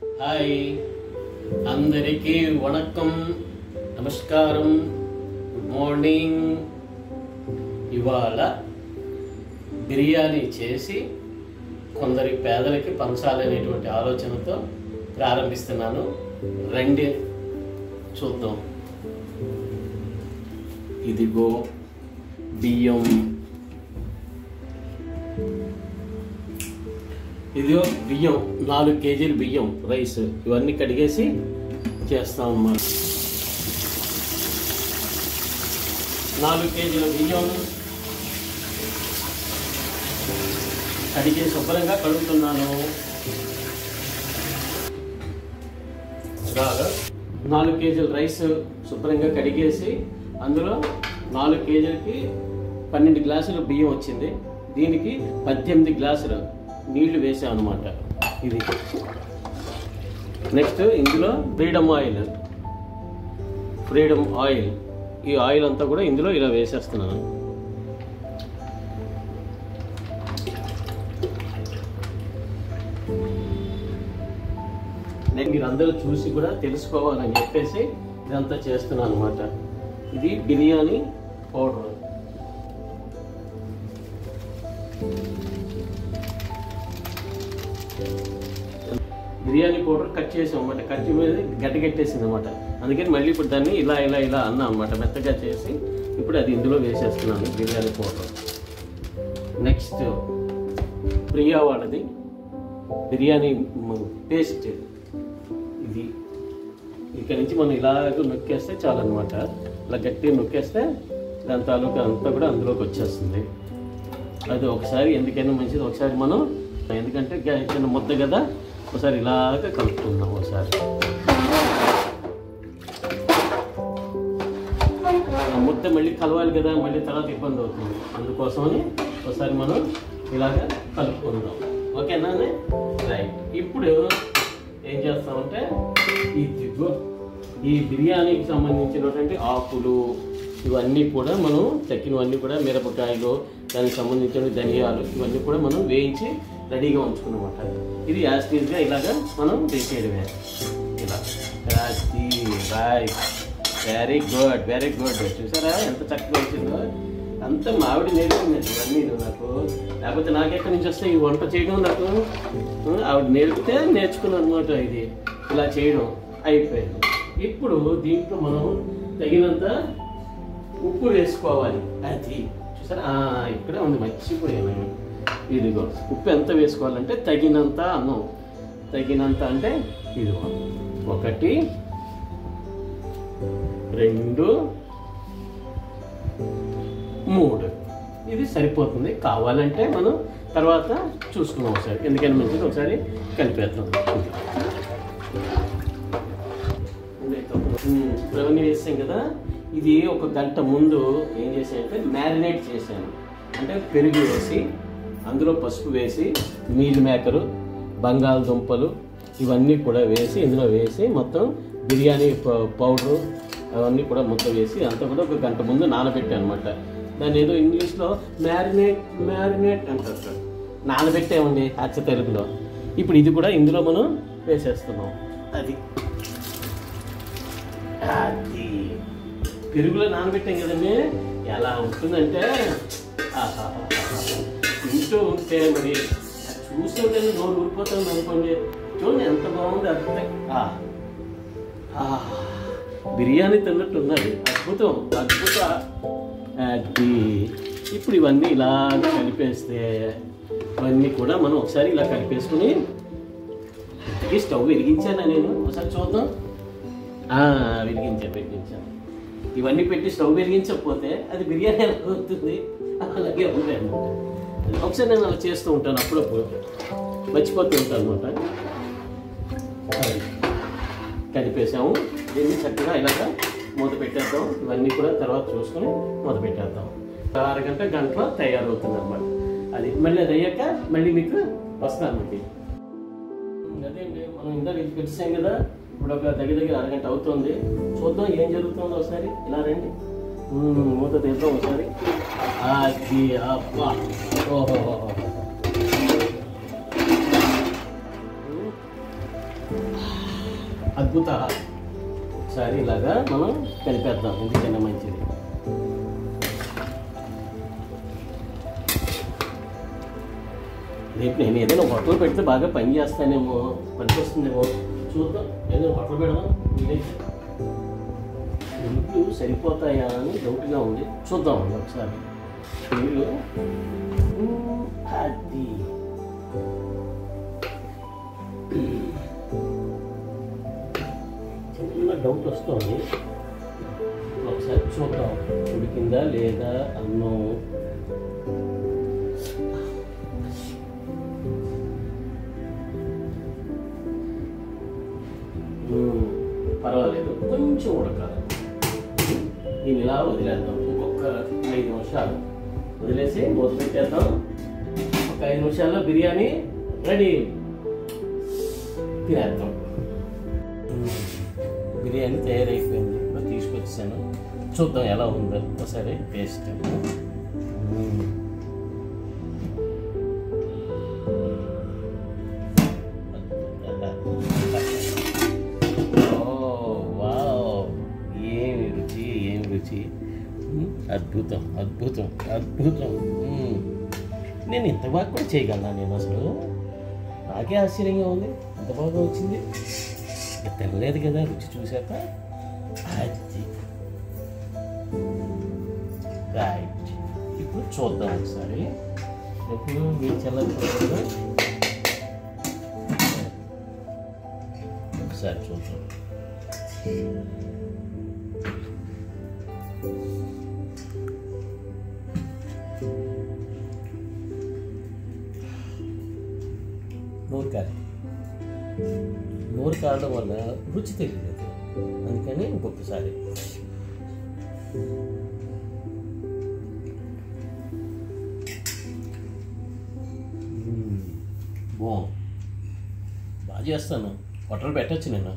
Hi అందరికీ వణకం, నమస్కారం, good morning. ఇవాళ బిర్యానీ చేసి కొందరి పేదలకి పంచాలనేటువంటి ఆలోచనతో ప్రారంభిస్తున్నాను. రండి చూద్దాం. ఇదిగో బియ్యం, ఇదిగో బియ్యం 4 కేజీలు బియ్యం, రైస్, ఇవన్నీ కడిగేసి చేస్తాం అన్నమాట. 4 కేజీల బియ్యం కడిగేసి శుభ్రంగా కడుగుతున్నాను. 4 కేజీల రైస్ శుభ్రంగా కడిగేసి అందులో 4 కేజీలకి 12 గ్లాసులు బియ్యం వచ్చింది. దీనికి 18 గ్లాసులు నీళ్లు వేసాం అన్నమాట. ఇది నెక్స్ట్ ఇందులో ఫ్రీడమ్ ఆయిల్, ఈ ఆయిల్ అంతా కూడా ఇందులో ఇలా వేసేస్తున్నాను. నేను మీరు అందరూ చూసి కూడా తెలుసుకోవాలని చెప్పేసి ఇదంతా చేస్తున్నాను అన్నమాట. ఇది biryani powder. Biryani powder cut చేసాం అన్నమాట. కట్ మీద గడ్డగట్టేసింది అనమాట. అందుకని మళ్ళీ ఇప్పుడు దాన్ని ఇలా ఇలా ఇలా అన్నా అనమాట, మెత్తగా చేసి ఇప్పుడు అది ఇందులో వేసేస్తున్నాను బిర్యానీ పౌడర్. నెక్స్ట్ ప్రియా వాళ్ళది బిర్యానీ పేస్ట్. ఇది ఇక్కడ నుంచి మనం ఇలాగ నొక్కేస్తే చాలన్నమాట. ఇలా గట్టిగా నొక్కేస్తే దాని తాలూకా అంతా కూడా అందులోకి వచ్చేస్తుంది. అది ఒకసారి ఎందుకైనా మంచిది, ఒకసారి మనం ఎందుకంటే చిన్న ముద్ద కదా, ఒకసారి ఇలాగ కలుపుకుందాం. ఒకసారి ముద్ద మళ్ళీ కలవాలి కదా, మళ్ళీ తర్వాత ఇబ్బంది అవుతుంది. అందుకోసమని ఒకసారి మనం ఇలాగ కలుపుకుందాం. ఓకేనా? రైట్. ఇప్పుడు ఏం చేస్తామంటే ఈ బిర్యానీకి సంబంధించినటువంటి ఆకులు ఇవన్నీ కూడా మనం తక్కినవన్నీ కూడా, మిరపకాయలు, దానికి సంబంధించిన ధనియాలు ఇవన్నీ కూడా మనం వేయించి రెడీగా ఉంచుకున్నమాట. ఇది యాస్టీజ్గా ఇలాగా మనం వేసేయడమే. ఇలా వెరీ గుడ్, వెరీ గుడ్. చూసారా ఎంత చక్కగా వచ్చిందో? అంత మావిడి నేర్పింది ఇవన్నీ నాకు. లేకపోతే నాకెక్కడి నుంచి వస్తే ఈ వంట చేయడం నాకు ఆవిడ నేర్పితే నేర్చుకున్నాను అనమాట. ఇది ఇలా చేయడం అయిపోయింది. ఇప్పుడు దీంట్లో మనం తగినంత ఉప్పు వేసుకోవాలి. అది చూసారా, ఇక్కడే ఉంది, మర్చిపోయాను. ఇదిగో ఉప్పు ఎంత వేసుకోవాలంటే తగినంత అన్నం. తగినంత అంటే ఇదిగో 1 2 3 ఇది సరిపోతుంది. కావాలంటే మనం తర్వాత చూసుకున్నాం ఒకసారి, ఎందుకని మంచిది. ఒకసారి కలిపేద్దాం. ఇవన్నీ వేసాం కదా. ఇది 1 గంట ముందు ఏం చేశానంటే మ్యారినేట్ చేశాను. అంటే పెరుగు వేసి, అందులో పసుపు వేసి, మీల్ మేకరు, బంగాళదుంపలు ఇవన్నీ కూడా వేసి ఇందులో వేసి మొత్తం బిర్యానీ పౌడరు అవన్నీ కూడా మొత్తం వేసి అంతా కూడా 1 గంట ముందు నానబెట్టాను అనమాట. దాన్ని ఏదో ఇంగ్లీష్లో మ్యారినేట్ అంటారు. నానబెట్టామండి అచ్చ తెలుగులో. ఇప్పుడు ఇది కూడా ఇందులో మనం వేసేస్తున్నాం. అది పెరుగులో నానబెట్టాం కదండి. ఎలా ఉంటుందంటే ఇంటూ ఉంటే మరి చూస్తుంటే నోరు ఊరిపోతుంది అనుకోండి. చూడండి ఎంత బాగుంది. బిర్యానీ తిన్నట్టు ఉన్నది. అద్భుతం. అది ఇప్పుడు ఇవన్నీ ఇలా కలిపేస్తే ఇవన్నీ కూడా మనం ఒకసారి ఇలా కలిపేసుకుని స్టవ్ వెలిగించాను నేను. ఒకసారి చూద్దాం. వెలిగించాను. ఇవన్నీ పెట్టి స్టవ్ వెలిగించకపోతే అది బిర్యానీ ఎలా అవుతుంది? అలాగే ఉంటాయి అన్నమాట. ఒకసారి నేను అలా చేస్తూ ఉంటాను, అప్పుడప్పుడు మర్చిపోతూ ఉంటాను అనమాట. కలిపేసాము. దీన్ని చక్కగా ఇలాగ మూత పెట్టేద్దాం. ఇవన్నీ కూడా తర్వాత చూసుకొని మూత పెట్టేద్దాం. 1 గంటలో తయారవుతుంది అనమాట. అది మళ్ళీ అది అయ్యాక మళ్ళీ మీకు వస్తాను. అదేంటి మనం ఇందాక పిలిచాం కదా. ఇప్పుడు ఒక దగ్గర 1 గంట అవుతుంది. చూద్దాం ఏం జరుగుతుందో. ఒకసారి ఇలా రండి, మూత తీద్దాం ఒకసారి. అది అబ్బా, ఓహో అద్భుత. ఒకసారి ఇలాగా మనం కలిపేద్దాం, ఎందుకన్నా మంచిది. రేపు నేను ఏదైనా హోటల్ పెడితే బాగా పని చేస్తానేమో, పనికి వస్తుందేమో చూద్దాం. ఏదైనా హోటల్ పెడదాం. నీళ్ళు సరిపోతాయా అని డౌట్గా ఉంది, చూద్దాం ఒకసారి. నీళ్ళు అది చిన్న డౌట్ వస్తుంది, ఒకసారి చూద్దాం ఉడికిందా లేదా అన్నం. పర్వాలేదు, కొంచెం ఉడకాలి. దీన్ని ఇలా వదిలేద్దాం, ఇంకొక 5 నిమిషాలు వదిలేసి మూత పెట్టేద్దాం. ఒక 5 నిమిషాల్లో బిర్యానీ రెడీ, తినేద్దాం. బిర్యానీ తయారైపోయింది, ఇప్పుడు తీసుకొచ్చాను, చూద్దాం ఎలా ఉందో ఒకసారి టేస్ట్. అద్భుతం అద్భుతం అద్భుతం. నేను ఇంత బాగా కూడా చేయగలనా? నేను అసలు నాకే ఆశ్చర్యంగా ఉంది, ఇంత బాగా వచ్చింది. తినలేదు కదా, రుచి చూశాక అది రైట్. ఇప్పుడు చూద్దాం ఒకసారి. ఎప్పుడు మీ చల్లగా ఒకసారి చూద్దాం. నోరు కారడం వల్ల రుచి తెలియదు, అందుకని ఇంకొకసారి. బాగుంది, బాగా చేస్తాను. హోటల్ పెట్టచ్చు నేను.